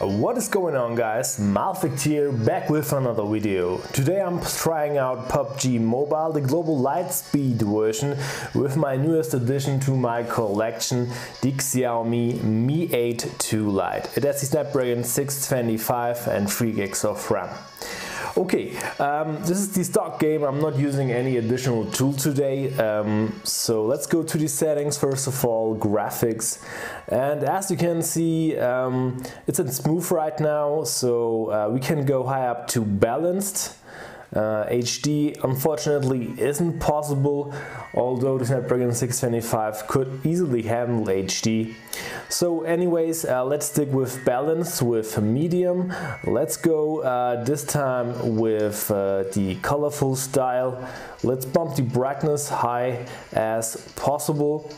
What is going on, guys? MildFact here, back with another video. Today I'm trying out PUBG Mobile, the global light speed version, with my newest addition to my collection, the Xiaomi Mi 8 II Lite. It has the Snapdragon 625 and 3 gigs of RAM. Okay, this is the stock game. I'm not using any additional tool today, so let's go to the settings. First of all, graphics, and as you can see, it's in smooth right now, so we can go high up to balanced. HD unfortunately isn't possible, although the Snapdragon 625 could easily handle HD. So anyways, let's stick with balance, with medium. Let's go this time with the colorful style. Let's bump the brightness high as possible.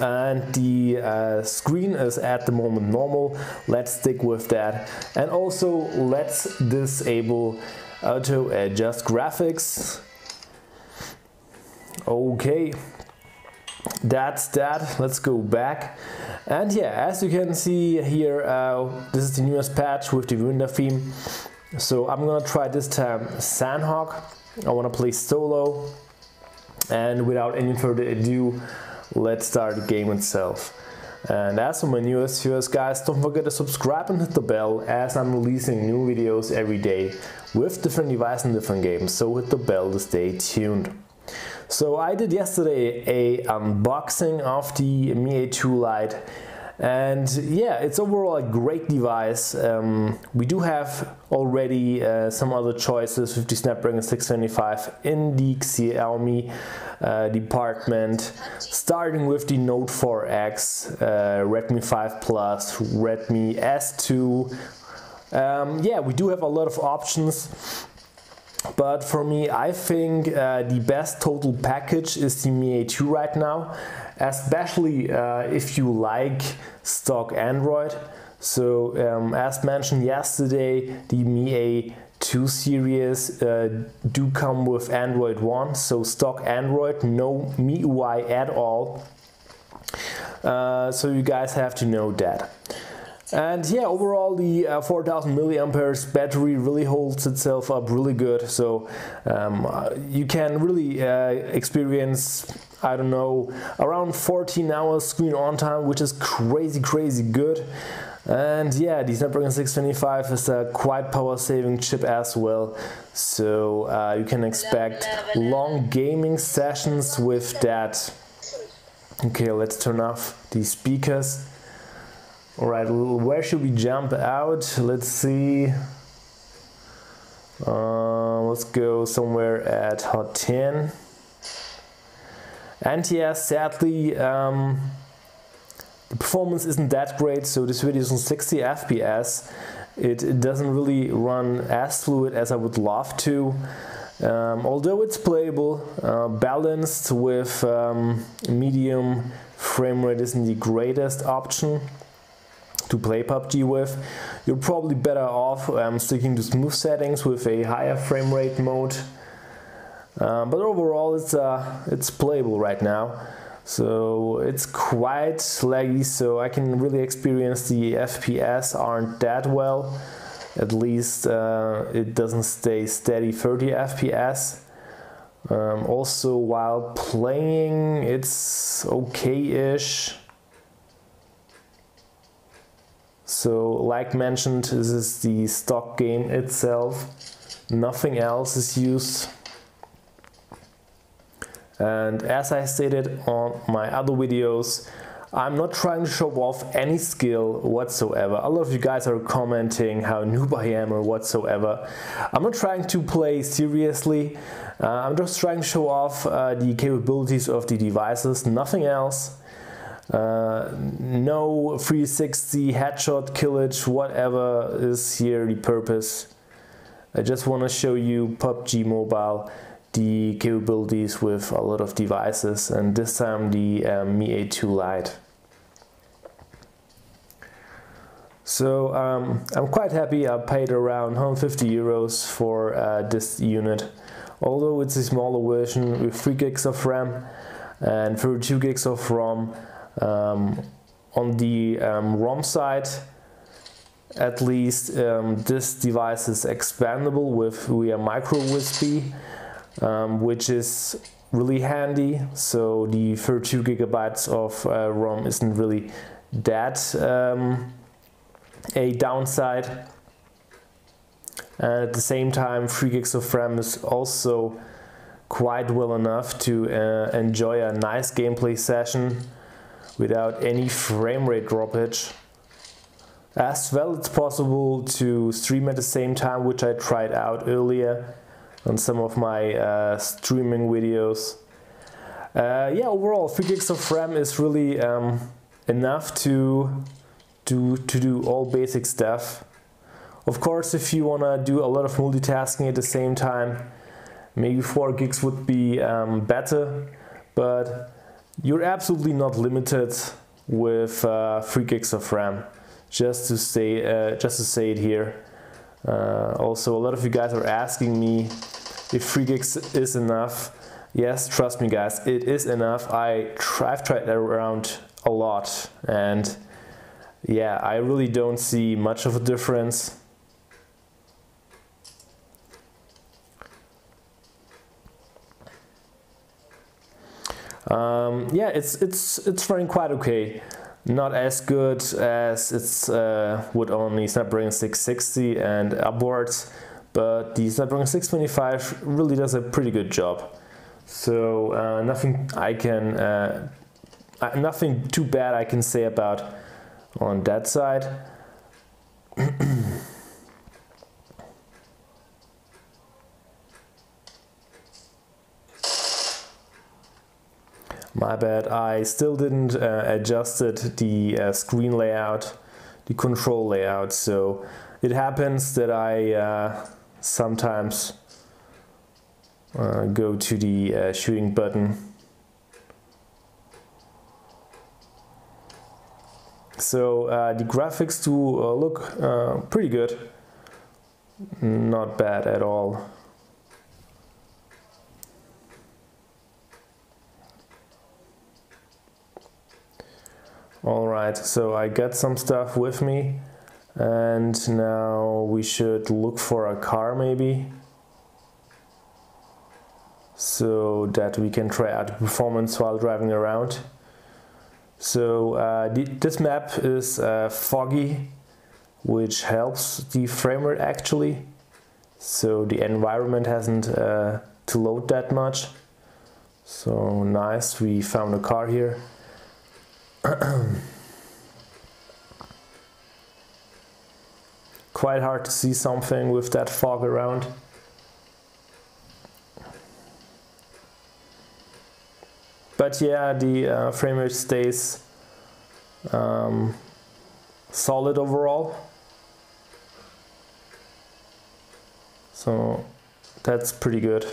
And the screen is at the moment normal. Let's stick with that. And also let's disable auto adjust graphics. Okay, that's that. Let's go back, and yeah, as you can see here, this is the newest patch with the winter theme. So I'm gonna try this time Sandhawk. I want to play solo, and without any further ado, let's start the game itself. And as for my newest viewers, guys, don't forget to subscribe and hit the bell, as I'm releasing new videos every day with different devices and different games, so hit the bell to stay tuned. So I did yesterday a unboxing of the Mi 8 II Lite, and yeah, it's overall a great device. We do have already some other choices with the Snapdragon 625 in the Xiaomi department, starting with the Note 4X, Redmi 5 Plus, Redmi S2. Yeah, we do have a lot of options, but for me, I think the best total package is the Mi 8 II right now, especially if you like stock Android. So as mentioned yesterday, the Mi 8 II series do come with Android One, so stock Android, no MIUI at all. So you guys have to know that. And yeah, overall the 4000 milliamperes battery really holds itself up really good, so you can really experience, I don't know, around 14 hours screen on time, which is crazy good. And yeah, the Snapdragon 625 is a quite power saving chip as well, so you can expect long gaming sessions with that. Okay, let's turn off the speakers. Alright, where should we jump out? Let's see. Let's go somewhere at Hot 10. And yeah, sadly, the performance isn't that great, so this video is on 60 FPS. It doesn't really run as fluid as I would love to. Although it's playable, balanced with medium frame rate isn't the greatest option to play PUBG with. You're probably better off sticking to smooth settings with a higher frame rate mode. But overall, it's playable right now. So it's quite laggy, so I can really experience the FPS aren't that well. At least it doesn't stay steady 30 FPS. Also, while playing, it's okay-ish. So, like mentioned, this is the stock game itself, nothing else is used. And as I stated on my other videos, I'm not trying to show off any skill whatsoever. A lot of you guys are commenting how noob I am or whatsoever. I'm not trying to play seriously, I'm just trying to show off the capabilities of the devices, nothing else. No 360 headshot killage, whatever is here the purpose. I just want to show you PUBG Mobile, the capabilities with a lot of devices, and this time the Mi 8 II Lite. So I'm quite happy. I paid around 150 euros for this unit. Although it's a smaller version with 3 gigs of RAM and 32 gigs of ROM. On the ROM side, At least this device is expandable with via micro USB, which is really handy. So the 32 gigabytes of ROM isn't really that a downside. And at the same time, 3 gigs of RAM is also quite well enough to enjoy a nice gameplay session without any frame rate droppage. As well, it's possible to stream at the same time, which I tried out earlier on some of my streaming videos. Yeah, overall 3 gigs of RAM is really enough to do all basic stuff. Of course, if you want to do a lot of multitasking at the same time, maybe 4 gigs would be better, but you're absolutely not limited with 3 gigs of RAM. Just to say it here. Also, a lot of you guys are asking me if 3 gigs is enough. Yes, trust me guys, it is enough. I've tried that around a lot, and yeah, I really don't see much of a difference. Yeah, it's running quite okay. Not as good as it's with only Snapdragon 660 and upwards, but the Snapdragon 625 really does a pretty good job. So nothing too bad I can say about on that side. My bad, I still didn't adjusted the screen layout, the control layout, so it happens that I sometimes go to the shooting button. So the graphics do look pretty good, not bad at all. Alright, so I got some stuff with me, and now we should look for a car maybe, so that we can try out the performance while driving around. So this map is foggy, which helps the frame rate actually, so the environment hasn't to load that much. So nice, we found a car here. Quite hard to see something with that fog around. But yeah, the frame rate stays solid overall. So that's pretty good.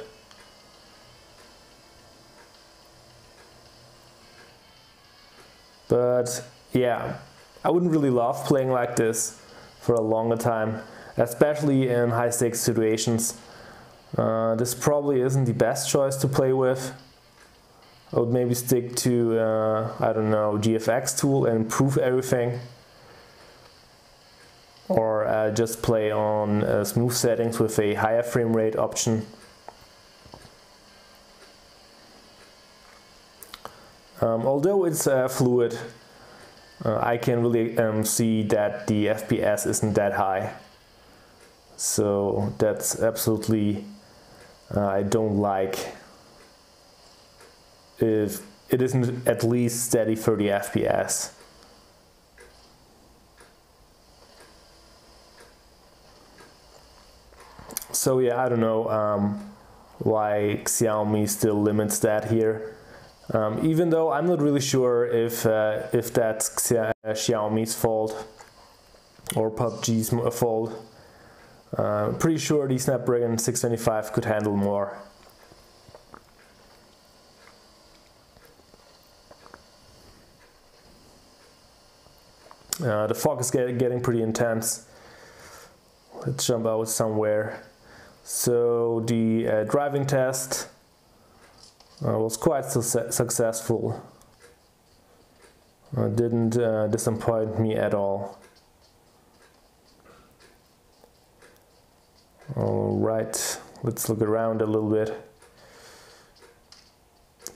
But yeah, I wouldn't really love playing like this for a longer time, especially in high stakes situations. This probably isn't the best choice to play with. I would maybe stick to, I don't know, GFX tool and improve everything. Or just play on smooth settings with a higher frame rate option. Although it's fluid, I can really see that the FPS isn't that high. So that's absolutely, I don't like if it isn't at least steady 30 FPS. So yeah, I don't know why Xiaomi still limits that here. Even though I'm not really sure if that's Xiaomi's fault or PUBG's fault. Pretty sure the Snapdragon 625 could handle more. The fog is getting pretty intense. Let's jump out somewhere. So the driving test was quite successful. Didn't disappoint me at all. Alright, let's look around a little bit.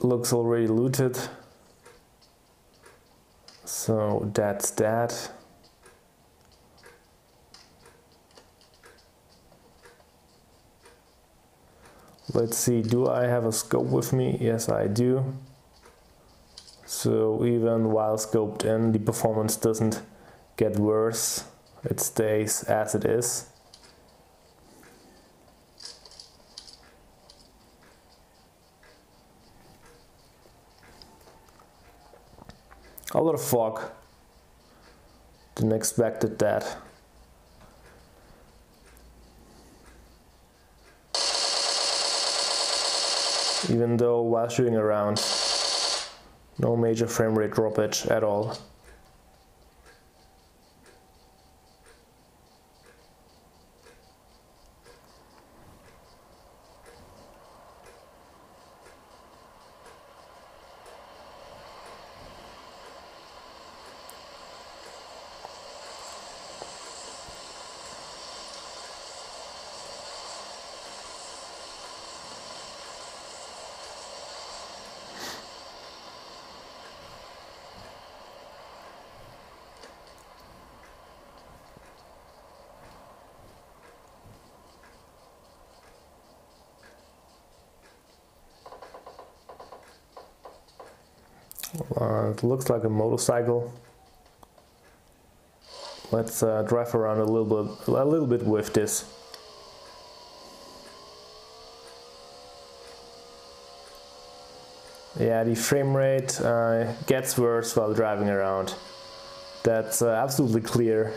Looks already looted. So that's that. Let's see, do I have a scope with me? Yes, I do. So even while scoped in, the performance doesn't get worse. It stays as it is. A lot of fog. Didn't expect that. Even though while shooting around, no major frame rate droppage at all. It looks like a motorcycle. Let's drive around a little bit with this. Yeah, the frame rate gets worse while driving around. That's absolutely clear.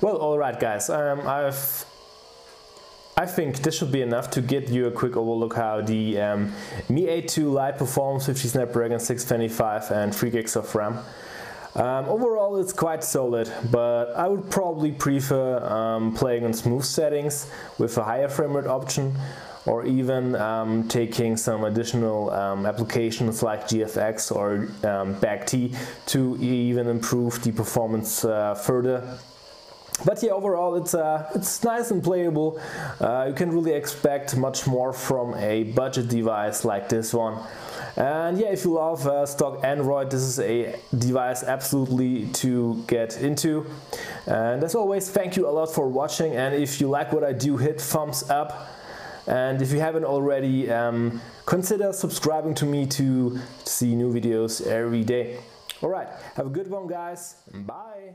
Well, alright guys, I think this should be enough to get you a quick overlook how the Mi A2 Lite performs with the Snapdragon 625 and 3 gigs of RAM. Overall it's quite solid, but I would probably prefer playing on smooth settings with a higher frame rate option, or even taking some additional applications like GFX or BACT to even improve the performance further. But yeah, overall it's nice and playable. You can really expect much more from a budget device like this one. And yeah, if you love stock Android, this is a device absolutely to get into. And as always, thank you a lot for watching, and if you like what I do, hit thumbs up. And if you haven't already, consider subscribing to me to see new videos every day. Alright, have a good one guys, bye!